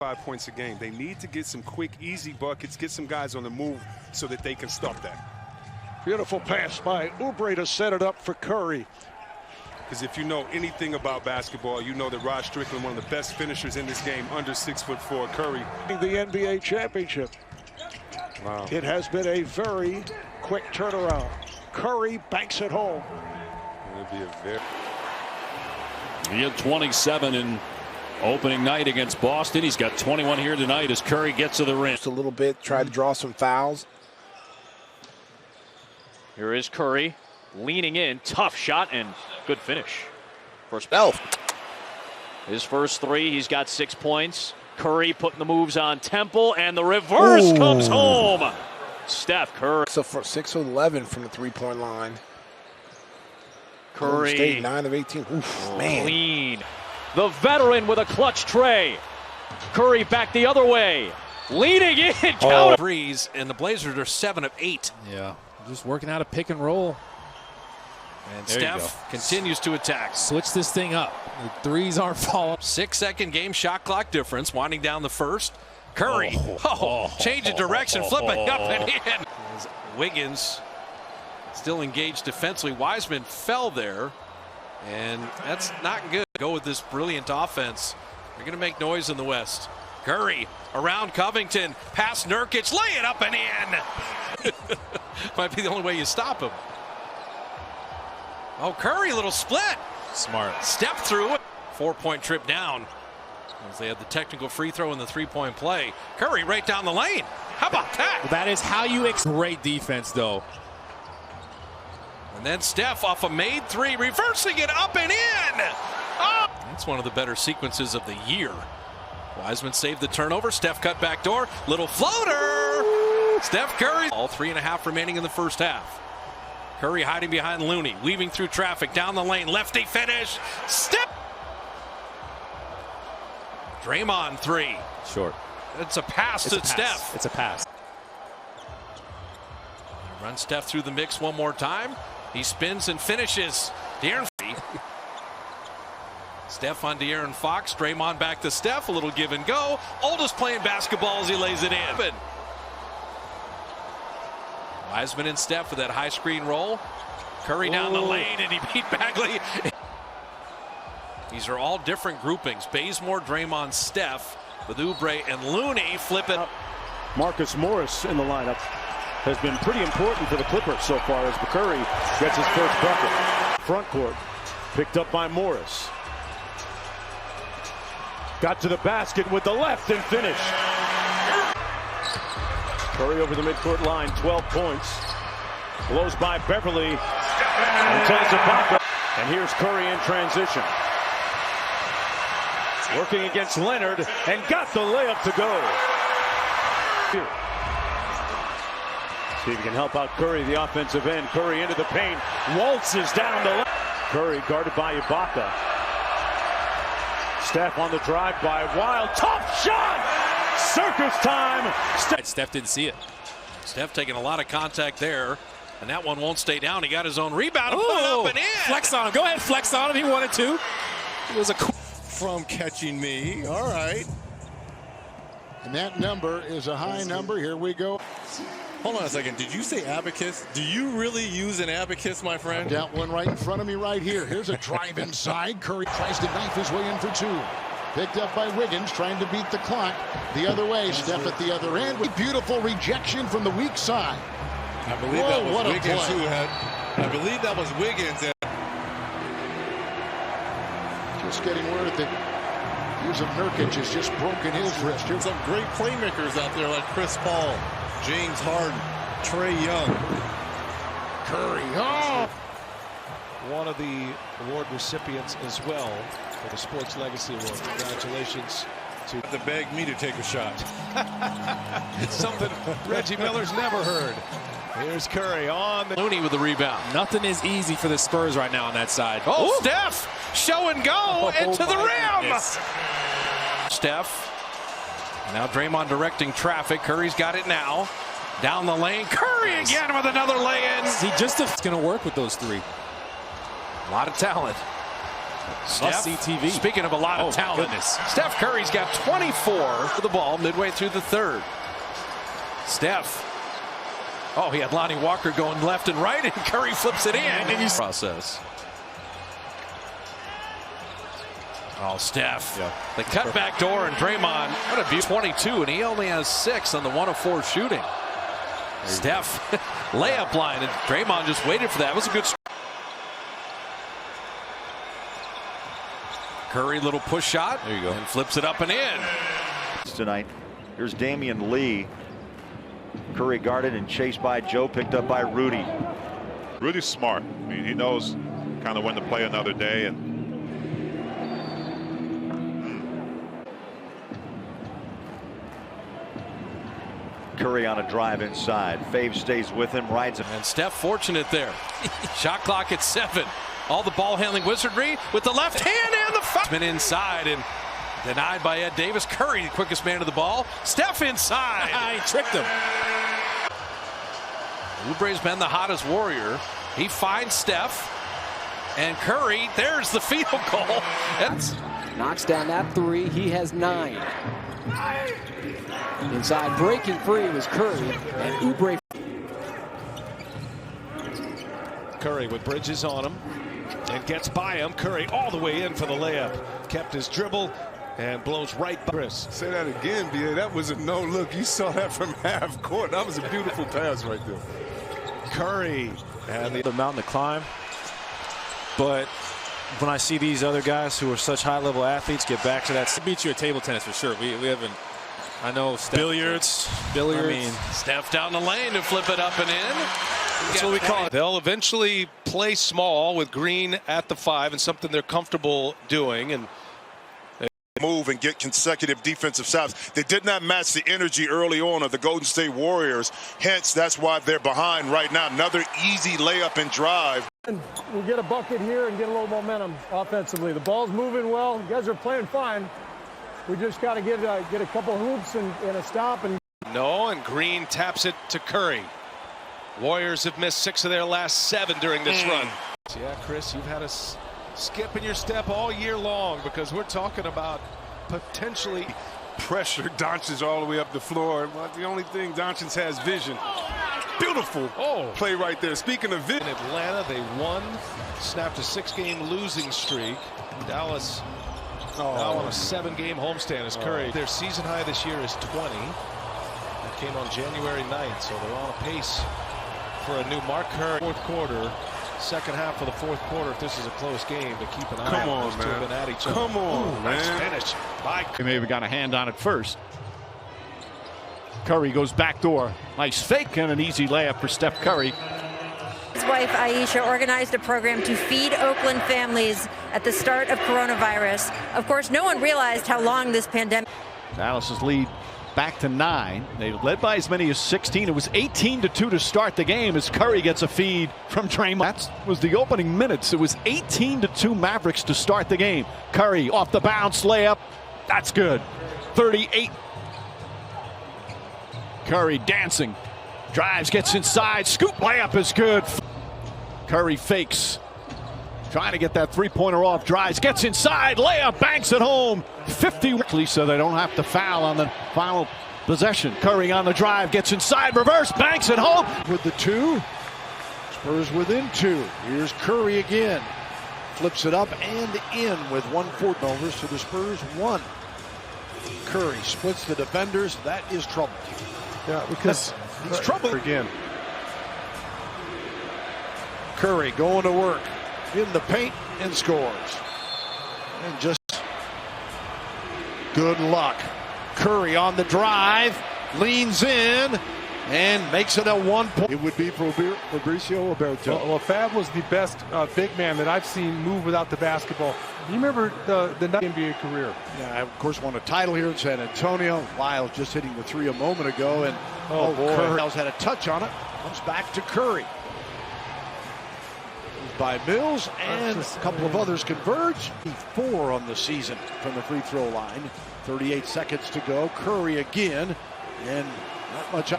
5 points a game. They need to get some quick, easy buckets, get some guys on the move so that they can stop that. Beautiful pass by Oubre to set it up for Curry. Because if you know anything about basketball, you know that Rod Strickland, one of the best finishers in this game, under 6'4", Curry. The NBA championship. Wow. It has been a very quick turnaround. Curry banks it home. It'll be a very... He had 27 in opening night against Boston. He's got 21 here tonight as Curry gets to the rim. Just a little bit, try to draw some fouls. Here is Curry leaning in, tough shot and good finish. First his first three, he's got 6 points. Curry putting the moves on Temple, and the reverse comes home. Steph Curry. So for 6 of 11 from the three-point line. Curry. State 9 of 18. Oof, man. Clean. The veteran with a clutch tray. Curry back the other way. Leaning in. Counter. Threes, and the Blazers are 7 of 8. Yeah, just working out a pick and roll. And Steph continues to attack. Switch this thing up. The threes aren't falling. 6-second game shot clock difference, winding down the first. Curry, change of direction, flipping up and in. As Wiggins still engaged defensively. Wiseman fell there, and that's not good. Go with this brilliant offense. They're going to make noise in the West. Curry around Covington, past Nurkic, lay it up and in. Might be the only way you stop him. Oh, Curry, little split. Smart. Step through it. 4-point trip down. As they had the technical free throw and the three-point play. Curry right down the lane. How about that? That is how you great defense, though. And then Steph off a made three, reversing it up and in. Oh! That's one of the better sequences of the year. Wiseman saved the turnover. Steph cut back door. Little floater. Steph Curry. All 3.5 remaining in the first half. Curry hiding behind Looney, weaving through traffic down the lane. Lefty finish. Step. Draymond three. Short. It's a pass to Steph. It's a pass. Run Steph through the mix one more time. He spins and finishes. De'Aaron. Steph on De'Aaron Fox. Draymond back to Steph. A little give and go. Oldest playing basketball as he lays it in. Wiseman and Steph with that high screen roll. Curry down the lane, and he beat Bagley. These are all different groupings. Bazemore, Draymond, Steph with Oubre and Looney flip it. Marcus Morris in the lineup has been pretty important for the Clippers so far as Curry gets his first bucket. Front court picked up by Morris. Got to the basket with the left and finished. Curry over the midcourt line, 12 points. Blows by Beverly and tells Ibaka. And here's Curry in transition. Working against Leonard and got the layup to go. See if he can help out Curry, the offensive end. Curry into the paint, waltzes down the left. Curry guarded by Ibaka. Steph on the drive by Wild, tough shot! Circus time! Steph didn't see it. Steph taking a lot of contact there, and that one won't stay down. He got his own rebound and put it up and in. Flex on him. Go ahead, flex on him. He wanted to. It was a from catching me. All right. And that number is a high number. Here we go. Hold on a second. Did you say abacus? Do you really use an abacus, my friend? Got one right in front of me right here. Here's a drive inside. Curry tries to knife his way in for two. Picked up by Wiggins, trying to beat the clock. The other way, Steph at the other end. Beautiful rejection from the weak side. I believe that was Wiggins who had. I believe that was Wiggins. Just getting word that Yusuf Nurkic has just broken his wrist. Here's some great playmakers out there like Chris Paul, James Harden, Trae Young. Curry. Oh! One of the award recipients as well for the Sports Legacy Award. Congratulations to To beg me to take a shot. It's something Reggie Miller's never heard. Here's Curry on the Looney with the rebound. Nothing is easy for the Spurs right now on that side. Oh, Steph! Show and go into the rim! Goodness. Steph. Now Draymond directing traffic. Curry's got it now. Down the lane. Curry again with another lay-in. He just is going to work with those three. A lot of talent. Steph, speaking of a lot of talent, Steph Curry's got 24 for the ball midway through the third. Steph. Oh, he had Lonnie Walker going left and right, and Curry flips it in. And process. Oh, Steph. Yeah. The cutback door, and Draymond. What a view. 22, and he only has 6 on the 1 of 4 shooting. Steph, layup line, and Draymond just waited for that. It was a good. Curry, little push shot. There you go. And flips it up and in. Tonight, here's Damian Lee. Curry guarded and chased by Joe, picked up by Rudy. Rudy's smart. I mean, he knows kind of when to play another day. And Curry on a drive inside. Fave stays with him, rides him. And Steph fortunate there. Shot clock at 7. All the ball handling wizardry with the left hand and the foul. Been inside and denied by Ed Davis. Curry, the quickest man to the ball. Steph inside. He tricked him. Oubre's been the hottest warrior. He finds Steph. And Curry, there's the field goal. Knocks down that 3. He has 9. Inside, breaking free was Curry. And Oubre. Curry with Bridges on him and gets by him. Curry all the way in for the layup. Kept his dribble and blows right by Chris. Say that again, B.A. That was a no look. You saw that from half court. That was a beautiful pass right there. Curry and the mountain to climb. But when I see these other guys who are such high-level athletes get back to that, it beats you at table tennis for sure. We haven't. I know Steph, billiards. I mean, Steph down the lane to flip it up and in. That's what we call it. They'll eventually play small with Green at the 5 and something they're comfortable doing. And move and get consecutive defensive shots. They did not match the energy early on of the Golden State Warriors. Hence, that's why they're behind right now. Another easy layup and drive. We get a bucket here and get a little momentum offensively. The ball's moving well. You guys are playing fine. We just got to get a couple hoops and a stop. And Green taps it to Curry. Warriors have missed 6 of their last 7 during this run. Yeah, Chris, you've had a skip in your step all year long because we're talking about potentially pressure Doncic all the way up the floor. But the only thing, Doncic has vision. Beautiful play right there. Speaking of vision. In Atlanta, they won, snapped a 6-game losing streak. Dallas now on a 7-game homestand as Curry. Their season high this year is 20. That came on January 9th, so they're on a pace for a new mark. Curry. Fourth quarter. Second half of the fourth quarter, if this is a close game, to keep an eye on. Come on, man. At each other. Come on, man. Nice finish. He maybe got a hand on it first. Curry goes backdoor. Nice fake and an easy layup for Steph Curry. His wife Aisha organized a program to feed Oakland families at the start of coronavirus. Of course, no one realized how long this pandemic. Dallas's lead back to 9. They led by as many as 16. It was 18-2 to start the game as Curry gets a feed from Draymond. That was the opening minutes. It was 18-2 Mavericks to start the game. Curry off the bounce layup. That's good. 38. Curry dancing. Drives, gets inside. Scoop layup is good. Curry fakes. Trying to get that 3-pointer off. Drives, gets inside. Layup, banks it home. 50. So they don't have to foul on the final possession. Curry on the drive, gets inside. Reverse, banks it home. With the 2. Spurs within 2. Here's Curry again. Flips it up and in with 1/4 over. So the Spurs 1. Curry splits the defenders. That is trouble. Yeah, because he's trouble again. Curry going to work in the paint and scores. And just good luck. Curry on the drive, leans in, and makes it a 1-point. It would be for Fabricio Roberto. Well, Fab was the best big man that I've seen move without the basketball. You remember the NBA career? Yeah, I, of course, won a title here in San Antonio. Lyles just hitting the 3 a moment ago. And boy. Curry had a touch on it. Comes back to Curry. By Mills, and a couple of others converge. 4 on the season from the free throw line. 38 seconds to go. Curry again, and not much.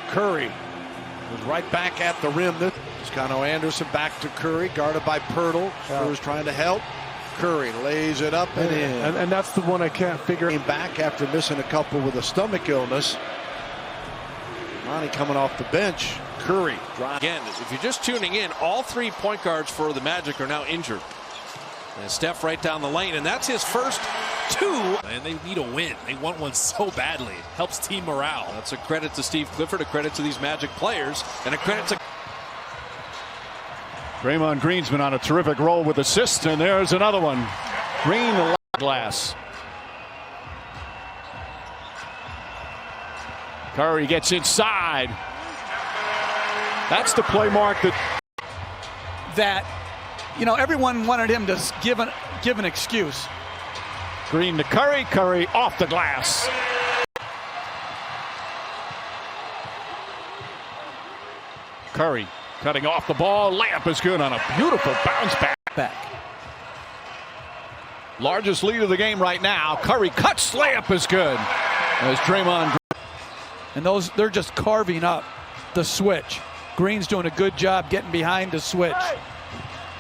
Curry Was right back at the rim. Toscano Anderson back to Curry, guarded by Pirtle. Spurs trying to help. Curry lays it up and in. And that's the one I can't figure out. Came back after missing a couple with a stomach illness. Monty coming off the bench. Curry. Again, if you're just tuning in, all 3 point guards for the Magic are now injured. And Steph right down the lane, and that's his first 2. And they need a win. They want one so badly. Helps team morale. That's a credit to Steve Clifford, a credit to these Magic players, and a credit to Draymond Green's been on a terrific roll with assists, and there's another one. Green, the glass. Curry gets inside. That's the play mark that you know, everyone wanted him to give an excuse. Green to Curry. Curry off the glass. Curry cutting off the ball. Layup is good on a beautiful bounce back. Largest lead of the game right now. Curry cuts. Layup is good. As Draymond. And they're just carving up the switch. Green's doing a good job getting behind the switch.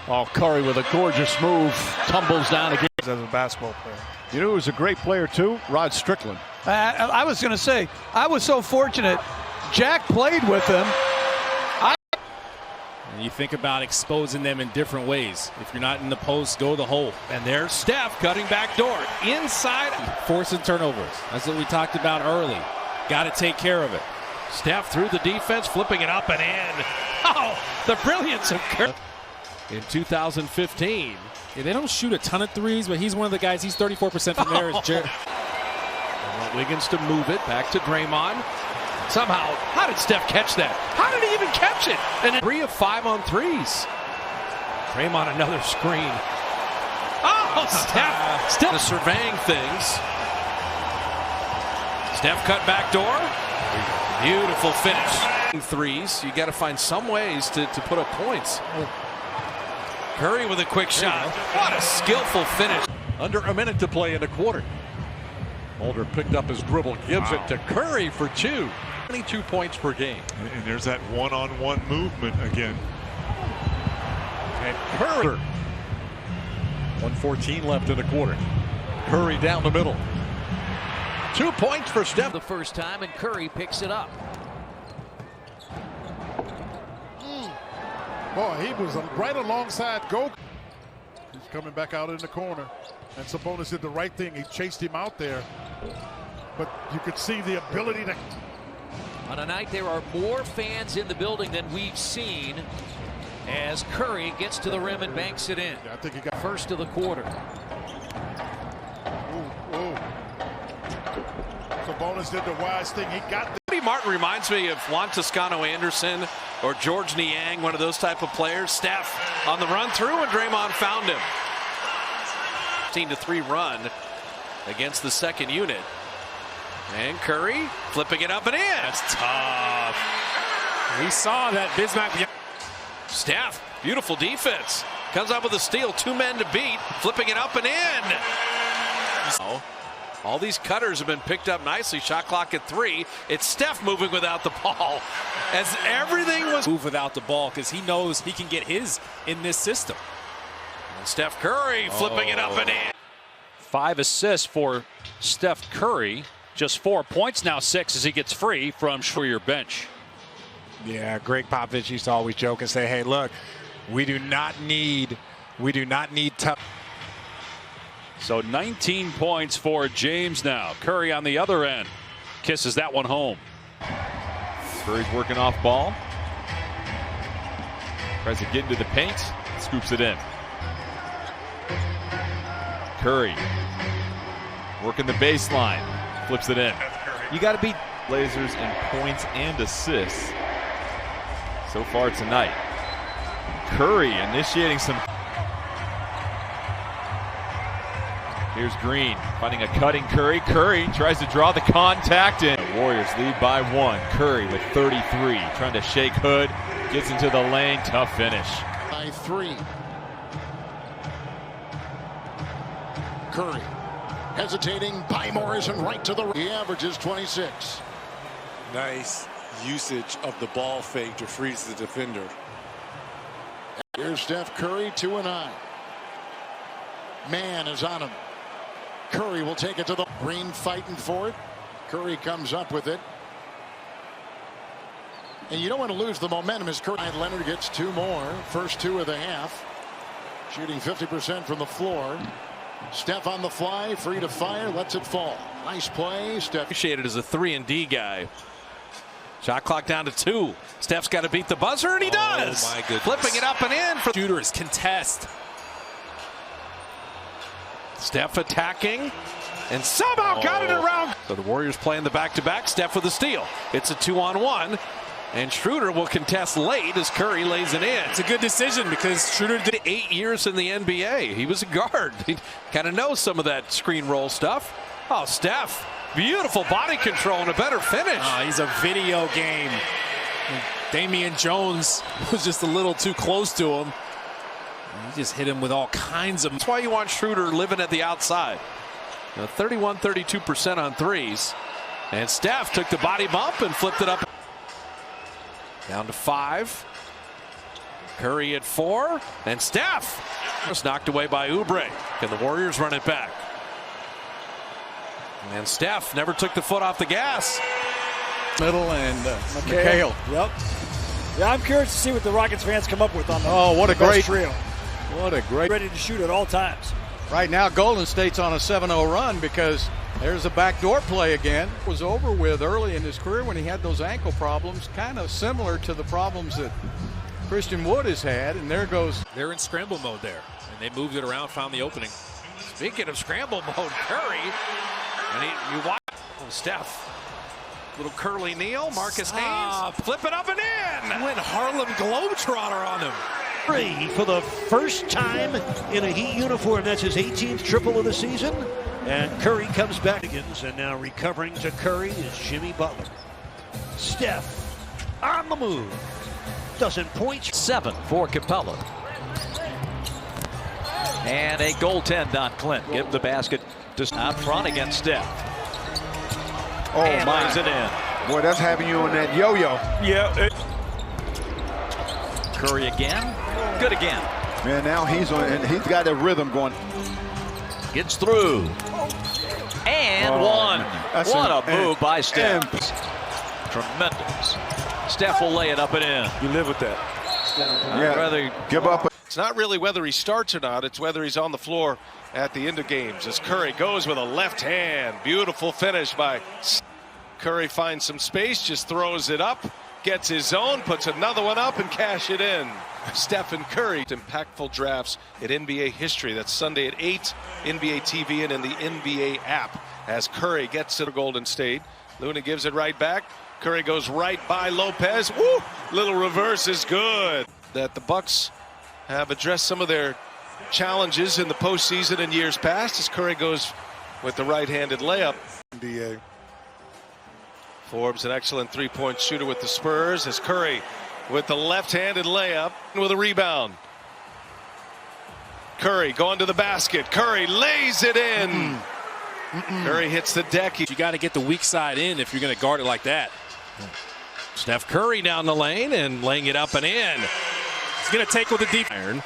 Oh, Curry with a gorgeous move. Tumbles down again. As a basketball player. You know who was a great player too? Rod Strickland. I was going to say, I was so fortunate. Jack played with him. And you think about exposing them in different ways. If you're not in the post, go the hole. And there's Steph cutting back door. Inside. Forcing turnovers. That's what we talked about early. Got to take care of it. Steph through the defense, flipping it up and in. Oh, the brilliance of Curry. In 2015. Yeah, they don't shoot a ton of threes, but he's one of the guys. He's 34% from there. Wiggins to move it back to Draymond. Somehow, how did Steph catch that? How did he even catch it? And 3 of 5 on threes. Draymond another screen. Oh, Steph still surveying things. Steph cut back door. Beautiful finish. Threes. You got to find some ways to put up points. Curry with a quick shot. What a skillful finish. Under a minute to play in the quarter. Mulder picked up his dribble, gives it to Curry for 2. 22 points per game. And there's that one-on-one movement again. And Curry. 1:14 left in the quarter. Curry down the middle. 2 points for Steph. The first time, and Curry picks it up. Boy, he was right alongside Go. He's coming back out in the corner. And Sabonis did the right thing. He chased him out there. But you could see the ability to... On a night there are more fans in the building than we've seen as Curry gets to the rim and banks it in. I think he got first of the quarter. Sabonis did the wise thing. He got the... Martin reminds me of Juan Toscano Anderson or George Niang, one of those type of players. Steph on the run through, and Draymond found him. 15-3 run against the second unit. And Curry flipping it up and in. That's tough. We saw that Bismack. Steph, beautiful defense. Comes up with a steal, 2 men to beat. Flipping it up and in. All these cutters have been picked up nicely. Shot clock at 3. It's Steph moving without the ball. As everything was move without the ball because he knows he can get his in this system. And Steph Curry flipping it up and in. 5 assists for Steph Curry. Just 4 points now, 6 as he gets free from your bench. Yeah, Greg Popovich used to always joke and say, hey, look, we do not need tough. So 19 points for James now. Curry on the other end. Kisses that one home. Curry's working off ball. Tries to get into the paint. Scoops it in. Curry working the baseline. Flips it in. You got to beat Blazers in points and assists so far tonight. Curry initiating some. Here's Green finding a cutting Curry. Curry tries to draw the contact in. The Warriors lead by 1. Curry with 33. Trying to shake Hood. Gets into the lane. Tough finish. By 3. Curry hesitating by Morrison right to the... He averages 26. Nice. usage of the ball fake to freeze the defender. Here's Steph Curry, 2 and 9. Man is on him. Curry will take it to the Green, fighting for it. Curry comes up with it. And you don't want to lose the momentum as Curry. Leonard gets 2 more. First 2 of the half. Shooting 50% from the floor. Steph on the fly, free to fire, lets it fall. Nice play, Steph. Appreciated as a 3-and-D guy. Shot clock down to 2. Steph's got to beat the buzzer, and he does. My goodness. Flipping it up and in. For Shooters contest. Steph attacking, and somehow got it around. So the Warriors playing the back-to-back. Steph with a steal. It's a 2-on-1. And Schroeder will contest late as Curry lays it in. It's a good decision because Schroeder did 8 years in the NBA. He was a guard. He kind of knows some of that screen roll stuff. Oh, Steph, beautiful body control and a better finish. He's a video game. Damian Jones was just a little too close to him. He just hit him with all kinds of. That's why you want Schroeder living at the outside. 32% on threes. And Steph took the body bump and flipped it up. Down to 5. Curry at 4. And Steph was knocked away by Oubre. Can the Warriors run it back? And Steph never took the foot off the gas. Middle and McHale. Yep. Yeah, I'm curious to see what the Rockets fans come up with on the what a great trio. What a great. Ready to shoot at all times. Right now, Golden State's on a 7-0 run because there's a backdoor play again. It was over with early in his career when he had those ankle problems, kind of similar to the problems that Christian Wood has had. And there goes. They're in scramble mode there, and they moved it around, found the opening. Speaking of scramble mode, Curry, and you watch Steph. Little curly kneel, Marcus Haynes, flip it up and in. Went Harlem Globetrotter on him. Curry for the first time in a Heat uniform. That's his 18th triple of the season. And Curry comes back. And now recovering to Curry is Jimmy Butler. Steph on the move. Doesn't point. 7 for Capella. And a goaltend on Clint. Give the basket to out front against Steph. Oh, and my. lays it in. Boy, that's having you on that yo-yo. Yeah. Curry again. Good again. Man, now he's on, and he's got a rhythm going. Gets through. And one. What a move by Steph. Tremendous. Steph will lay it up and in. You live with that. I'd rather give up. It's not really whether he starts or not. It's whether he's on the floor at the end of games. As Curry goes with a left hand. Beautiful finish by Curry. Finds some space, just throws it up, gets his own, puts another one up and cash it in. Stephen Curry. Impactful drafts in NBA history. That's Sunday at 8, NBA TV and in the NBA app. As Curry gets to the Golden State. Luna gives it right back. Curry goes right by Lopez. Woo! Little reverse is good. That the Bucks have addressed some of their challenges in the postseason in years past as Curry goes with the right-handed layup. NBA. Forbes, an excellent three-point shooter with the Spurs, as Curry with the left-handed layup with a rebound. Curry going to the basket. Curry lays it in. Curry hits the deck. You got to get the weak side in if you're going to guard it like that. Steph Curry down the lane and laying it up and in. He's going to take with the deep iron.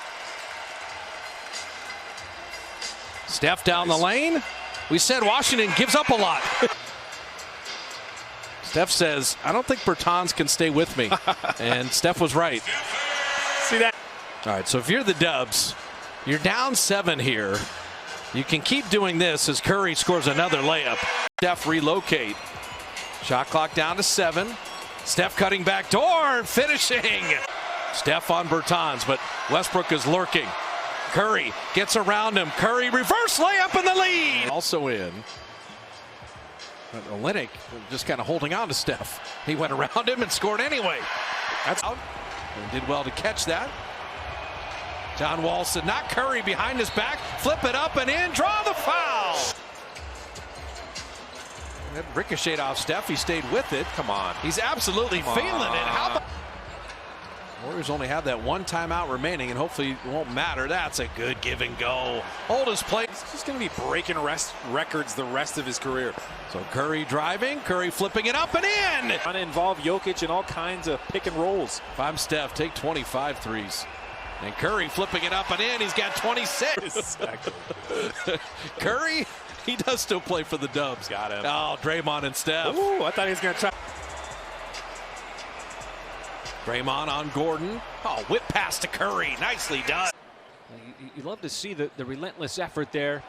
Steph down the lane. We said Washington gives up a lot. Steph says, I don't think Bertans can stay with me. And Steph was right. See that? All right, so if you're the Dubs, you're down 7 here. You can keep doing this as Curry scores another layup. Steph relocate. Shot clock down to 7. Steph cutting back door and finishing. Steph on Bertans, but Westbrook is lurking. Curry gets around him. Curry reverse layup in the lead. Also in. Olynyk just kind of holding on to Steph. He went around him and scored anyway. That's out. And did well to catch that. John Wall said, not Curry behind his back. Flip it up and in. Draw the foul. That ricocheted off Steph. He stayed with it. Come on. He's absolutely feeling it. How about Warriors only have that one timeout remaining, and hopefully it won't matter. That's a good give and go. Hold his play. He's just going to be breaking records the rest of his career. So Curry driving, Curry flipping it up and in. Trying to involve Jokic in all kinds of pick and rolls. If I'm Steph, take 25 threes. And Curry flipping it up and in. He's got 26. Curry, he does still play for the Dubs. Got him. Oh, Draymond and Steph. Ooh, I thought he was going to try. Draymond on Gordon. Oh, whip pass to Curry. Nicely done. You love to see the relentless effort there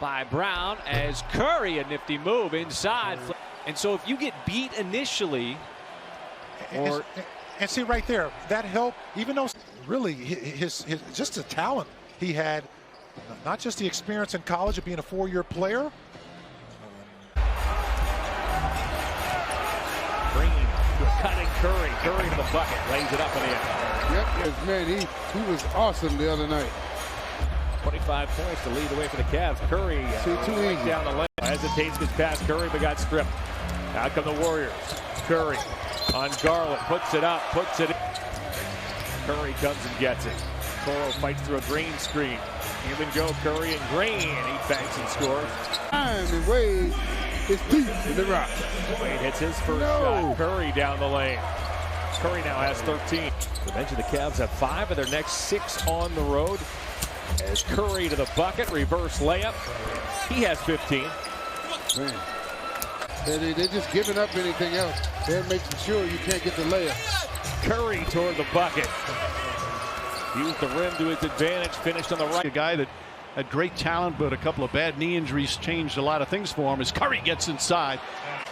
by Brown as Curry, a nifty move inside. And so if you get beat initially, and see right there, that helped, even though really his just the talent he had, not just the experience in college of being a four-year player. Green cutting Curry. Curry to the bucket, lays it up and in. Yep, man, he was awesome the other night. 25 points to lead the way for the Cavs. Curry too easy. Down the lane. Hesitates, gets past Curry, but got stripped. Out come the Warriors. Curry on Garland, puts it up, puts it in. Curry comes and gets it. Toro fights through a Green screen. Even go Curry and Green. He banks and scores. And Wade is deep in the rock. Wade hits his first shot. Curry down the lane. Curry now has 13. The bench of the Cavs have 5 of their next 6 on the road. As Curry to the bucket, reverse layup. He has 15. Man. They're just giving up anything else. They're making sure you can't get the layup. Curry toward the bucket. Used the rim to his advantage, finished on the right. A guy that had great talent, but a couple of bad knee injuries changed a lot of things for him as Curry gets inside.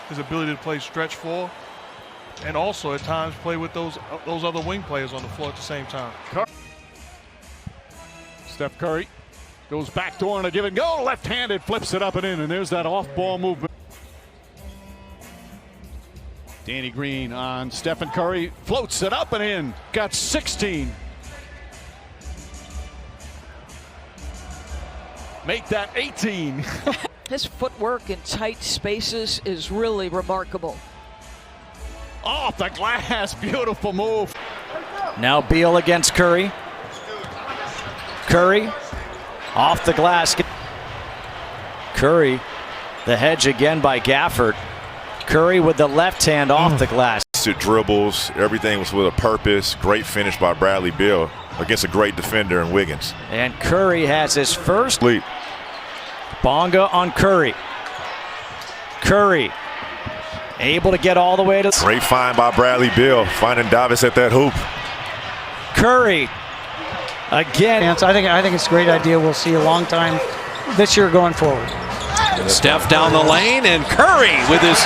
His ability to play stretch four and also at times play with those other wing players on the floor at the same time. Steph Curry goes back door on a give and go. Left-handed, flips it up and in, and there's that off-ball movement. Danny Green on Stephen Curry, floats it up and in. Got 16. Make that 18. His footwork in tight spaces is really remarkable. Off the glass, beautiful move. Now Beal against Curry. Curry off the glass. Curry, the hedge again by Gafford. Curry with the left hand off the glass. Dribbles, everything was with a purpose. Great finish by Bradley Beal against a great defender in Wiggins. And Curry has his first lead. Bonga on Curry. Curry able to get all the way to. Great find by Bradley Beal, finding Davis at that hoop. Curry again. I think it's a great idea. We'll see a long time this year going forward. Steph down the lane and Curry with his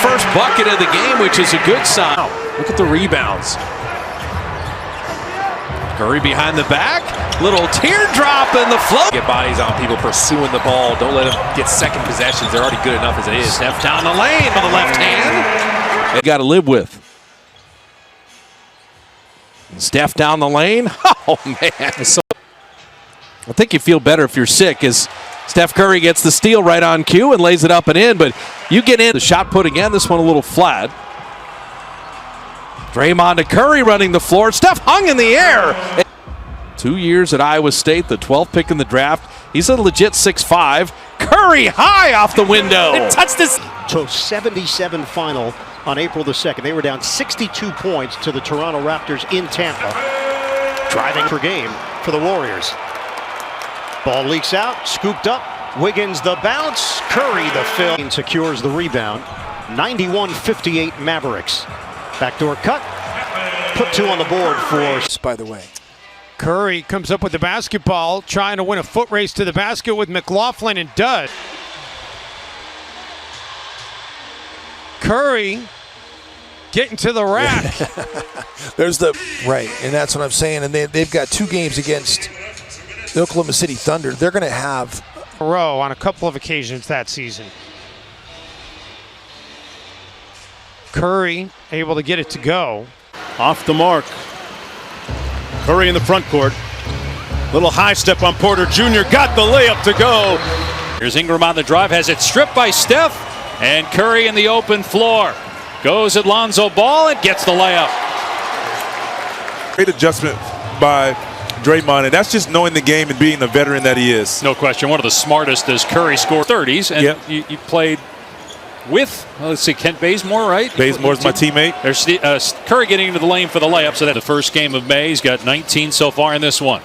first bucket of the game, which is a good sign. Look at the rebounds. Curry behind the back, little teardrop in the flow. Get bodies on people pursuing the ball. Don't let them get second possessions. They're already good enough as it is. Steph down the lane with the left hand. You got to live with. Steph down the lane. Oh, man. I think you feel better if you're sick as Steph Curry gets the steal right on cue and lays it up and in, but you get in. The shot put again, this one a little flat. Draymond to Curry running the floor. Steph hung in the air. 2 years at Iowa State, the 12th pick in the draft. He's a legit 6'5". Curry high off the window. It touched this. So 77 final on April the 2nd. They were down 62 points to the Toronto Raptors in Tampa. Driving per game for the Warriors. Ball leaks out, scooped up. Wiggins the bounce. Curry the fill. Secures the rebound. 91-58 Mavericks. Backdoor cut. Put 2 on the board for. By the way, Curry comes up with the basketball, trying to win a foot race to the basket with McLaughlin, and does. Curry getting to the rack. There's the right, and that's what I'm saying. And they've got 2 games against the Oklahoma City Thunder. They're going to have a row on a couple of occasions that season. Curry able to get it to go. Off the mark. Curry in the front court. Little high step on Porter Jr. Got the layup to go. Here's Ingram on the drive. Has it stripped by Steph. And Curry in the open floor. Goes at Lonzo Ball and gets the layup. Great adjustment by Draymond, and that's just knowing the game and being the veteran that he is. No question, one of the smartest as Curry scored 30s, and yep. you played with, let's see, Kent Bazemore, right? Bazemore's my teammate. There's Curry getting into the lane for the layup, so that the first game of May. He's got 19 so far in this one.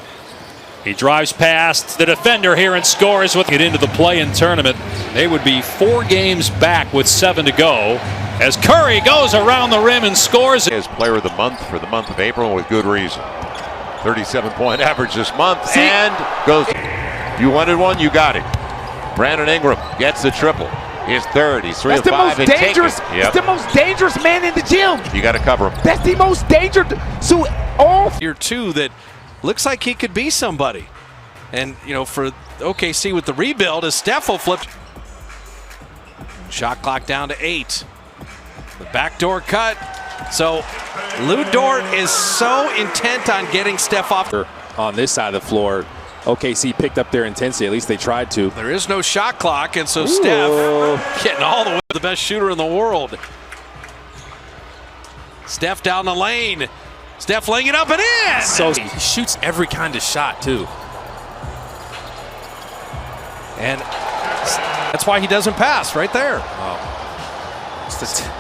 He drives past the defender here and scores with it into the play-in tournament. They would be 4 games back with 7 to go as Curry goes around the rim and scores. As player of the month for the month of April with good reason. 37-point average this month and goes. You wanted one, you got it. Brandon Ingram gets the triple. His third. He's 3 of 5 and dangerous. It's the most dangerous man in the gym. You got to cover him. That's the most dangerous. So all year 2 that looks like he could be somebody. And, you know, for OKC with the rebuild, as Steph will flip. Shot clock down to 8. The backdoor cut. So Lou Dort is so intent on getting Steph off. On this side of the floor, OKC picked up their intensity. At least they tried to. There is no shot clock, and so Steph getting all the way to the best shooter in the world. Steph down the lane. Steph laying it up and in. So he shoots every kind of shot too. And that's why he doesn't pass right there.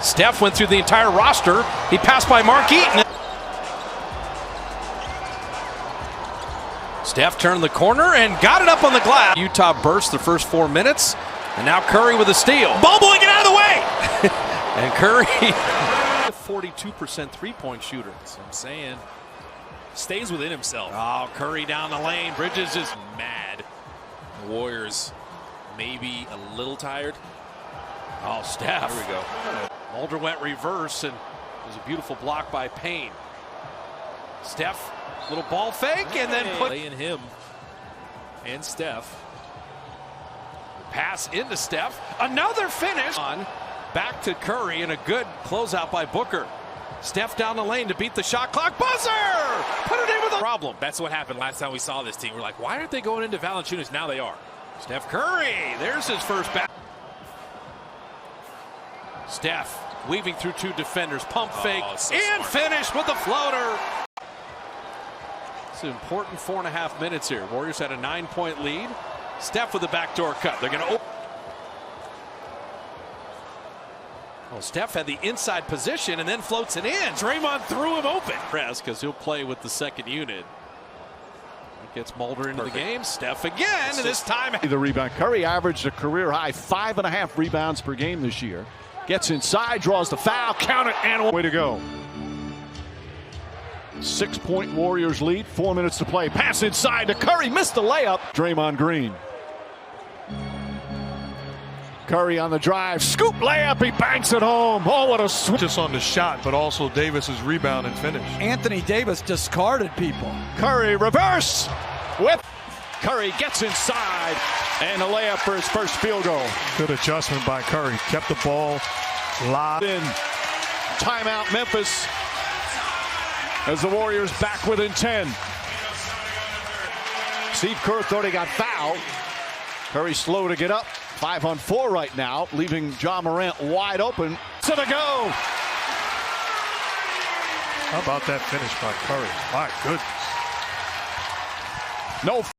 Steph went through the entire roster. He passed by Mark Eaton. Steph turned the corner and got it up on the glass. Utah burst the first 4 minutes. And now Curry with a steal. Ball boy, get out of the way! And Curry, 42% three-point shooter. That's what I'm saying. Stays within himself. Oh, Curry down the lane. Bridges is mad. The Warriors maybe a little tired. Oh, Steph. There we go. Mulder went reverse, and it was a beautiful block by Payne. Steph, little ball fake, and then playing him and Steph. Pass into Steph. Another finish. On back to Curry, and a good closeout by Booker. Steph down the lane to beat the shot clock. Buzzer! Put it in with a problem. That's what happened last time we saw this team. We're like, why aren't they going into Valanciunas? Now they are. Steph Curry, there's his first back. Steph weaving through 2 defenders, pump fake, so and smart. finish with the floater. It's an important 4.5 minutes here. Warriors had a 9-point lead. Steph with the backdoor cut. They're going to. Well, Steph had the inside position and then floats it in. Draymond threw him open. Press because he'll play with the second unit. That gets Mulder into the game. Steph again, and this time. The rebound. Curry averaged a career high 5.5 rebounds per game this year. Gets inside, draws the foul, count it, and way to go. 6-point Warriors lead, 4 minutes to play. Pass inside to Curry, missed the layup. Draymond Green. Curry on the drive, scoop layup, he banks it home. Oh, what a switch. Just on the shot, but also Davis's rebound and finish. Anthony Davis discarded people. Curry reverse with Curry gets inside and a layup for his first field goal. Good adjustment by Curry. Kept the ball live. In timeout Memphis as the Warriors back within 10. Steve Kerr thought he got fouled. Curry slow to get up. 5-on-4 right now, leaving Ja Morant wide open. To the go. How about that finish by Curry? My goodness. No